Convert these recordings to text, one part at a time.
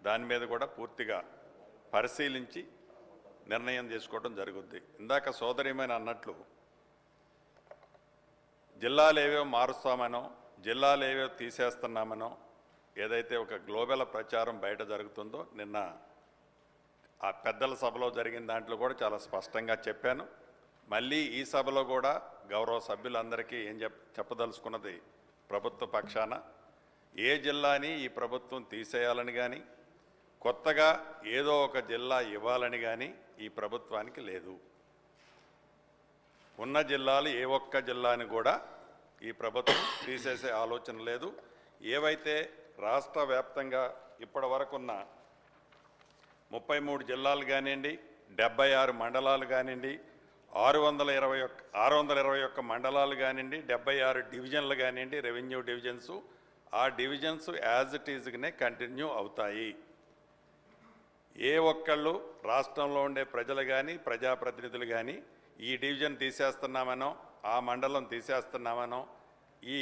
దాని మీద కూడా పూర్తిగా పరిశీలించి నిర్ణయం తీసుకోవడం జరుగుద్ది. ఇందాక సోదరిమైన అన్నట్లు జిల్లాలు ఏవేవో మారుస్తామనో జిల్లాలు ఏవేవో తీసేస్తున్నామనో ఏదైతే ఒక గ్లోబల్ ప్రచారం బయట జరుగుతుందో నిన్న ఆ పెద్దల సభలో జరిగిన దాంట్లో కూడా చాలా స్పష్టంగా చెప్పాను. మళ్ళీ ఈ సభలో కూడా గౌరవ సభ్యులందరికీ ఏం చెప్పదలుచుకున్నది, ప్రభుత్వ పక్షాన ఏ జిల్లాని ఈ ప్రభుత్వం తీసేయాలని కానీ కొత్తగా ఏదో ఒక జిల్లా ఇవ్వాలని కానీ ఈ ప్రభుత్వానికి లేదు. ఉన్న జిల్లాలు ఏ ఒక్క జిల్లాని కూడా ఈ ప్రభుత్వం తీసేసే ఆలోచన లేదు. ఏవైతే రాష్ట్ర వ్యాప్తంగా ఇప్పటి వరకున్న 33 జిల్లాలు కానివ్వండి, 76 మండలాలు కానివ్వండి, 621 మండలాలు కానివ్వండి, 76 డివిజన్లు కానివ్వండి, రెవెన్యూ డివిజన్స్, ఆ డివిజన్స్ యాజ్ ఇట్ ఈజ్గానే కంటిన్యూ అవుతాయి. ఏ ఒక్కళ్ళు రాష్ట్రంలో ఉండే ప్రజలు కానీ ప్రజాప్రతినిధులు కానీ ఈ డివిజన్ తీసేస్తున్నామనో ఆ మండలం తీసేస్తున్నామనో ఈ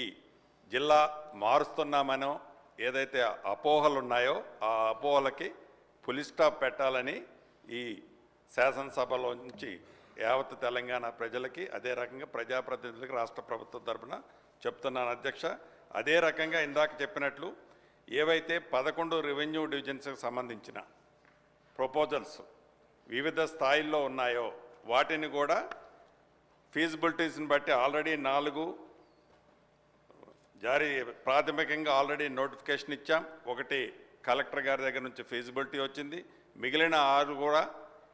జిల్లా మారుస్తున్నామనో ఏదైతే అపోహలు ఉన్నాయో ఆ అపోహలకి ఫుల్ స్టాప్ పెట్టాలని ఈ శాసనసభలో నుంచి యావత్ తెలంగాణ ప్రజలకి అదే రకంగా ప్రజాప్రతినిధులకి రాష్ట్ర ప్రభుత్వం తరఫున చెప్తున్నాను అధ్యక్ష. అదే రకంగా ఇందాక చెప్పినట్లు ఏవైతే 11 రెవెన్యూ డివిజన్స్కి సంబంధించిన ప్రపోజల్స్ వివిధ స్థాయిల్లో ఉన్నాయో వాటిని కూడా ఫీజిబిలిటీస్ని బట్టి ఆల్రెడీ 4 జారీ ప్రాథమికంగా ఆల్రెడీ నోటిఫికేషన్ ఇచ్చాం. 1 కలెక్టర్ గారి దగ్గర నుంచి ఫీజిబిలిటీ వచ్చింది. మిగిలిన 6 కూడా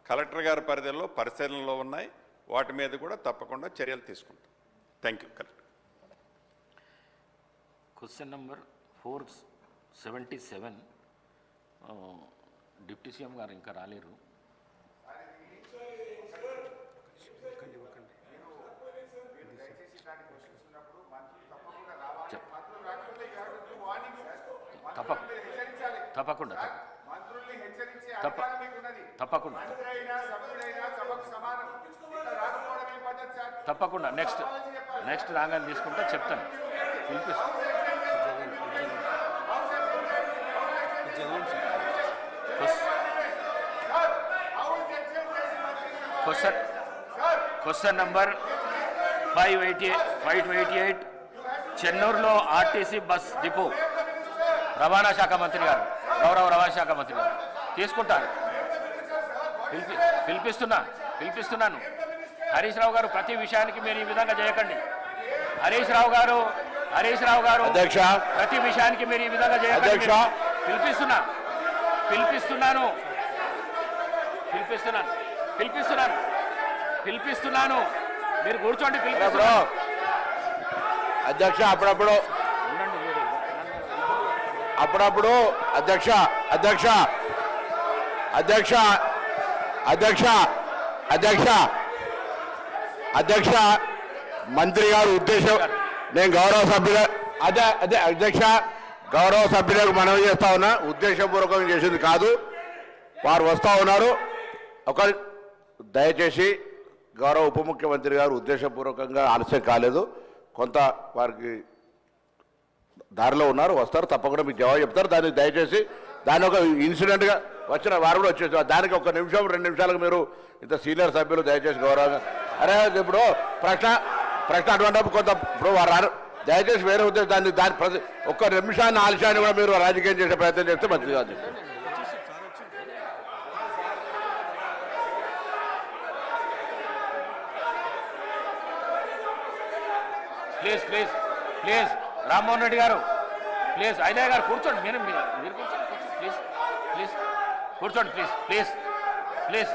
కలెక్టర్ గారి పరిధిలో పరిశీలనలో ఉన్నాయి. వాటి మీద కూడా తప్పకుండా చర్యలు తీసుకుంటాం. Thank you. Collector. Question number 477 deputy CM గారు ఇంకా రాలేరు. తప్పకుండా తప్పకుండా నెక్స్ట్ రాగానే తీసుకుంటే చెప్తాను. క్వశ్చన్ నంబర్ 588 చెన్నూరులో ఆర్టీసీ బస్ డిపో రవాణా శాఖ మంత్రి గారు, గౌరవ రవాణా శాఖ మంత్రి గారు తీసుకుంటారు. పిలిపిస్తున్నాను. హరీష్ రావు గారు ప్రతి విషయానికి మీరు ఈ విధంగా చేయకండి. హరీష్ రావు గారు అధ్యక్ష, ప్రతి విషయానికి మీరు ఈ విధంగా చేయకండి. పిలిపిస్తున్నాను. మీరు కూర్చోండి. అధ్యక్ష అప్పుడప్పుడు అధ్యక్ష మంత్రి గారు ఉద్దేశం నేను గౌరవ సభ్యులకు మనవి చేస్తా ఉన్నా. ఉద్దేశపూర్వకంగా చేసింది కాదు. వారు వస్తూ ఉన్నారు. దయచేసి గౌరవ ఉప ముఖ్యమంత్రి గారు ఉద్దేశపూర్వకంగా ఆలస్యం కాలేదు. కొంత వారికి దారిలో ఉన్నారు, వస్తారు. తప్పకుండా మీకు జవాబు చెప్తారు. దాన్ని దయచేసి దాని ఒక ఇన్సిడెంట్గా వచ్చిన వారు కూడా వచ్చేసి దానికి 1 నిమిషం 2 నిమిషాలకు మీరు ఇంత సీనియర్ సభ్యులు దయచేసి గౌరవంగా ఇప్పుడు ప్రశ్న అటువంటి కొంత ఇప్పుడు వారు దయచేసి వేరే ఉద్దేశం దాన్ని 1 నిమిషాన్ని ఆలస్యాన్ని కూడా మీరు రాజకీయం చేసే ప్రయత్నం చేస్తే మంచిది కాదు. ప్లీజ్ రామ్మోహన్ రెడ్డి గారు, ప్లీజ్ ఐదయ్య గారు కూర్చోండి. మీరు కూర్చోండి ప్లీజ్ కూర్చోండి ప్లీజ్.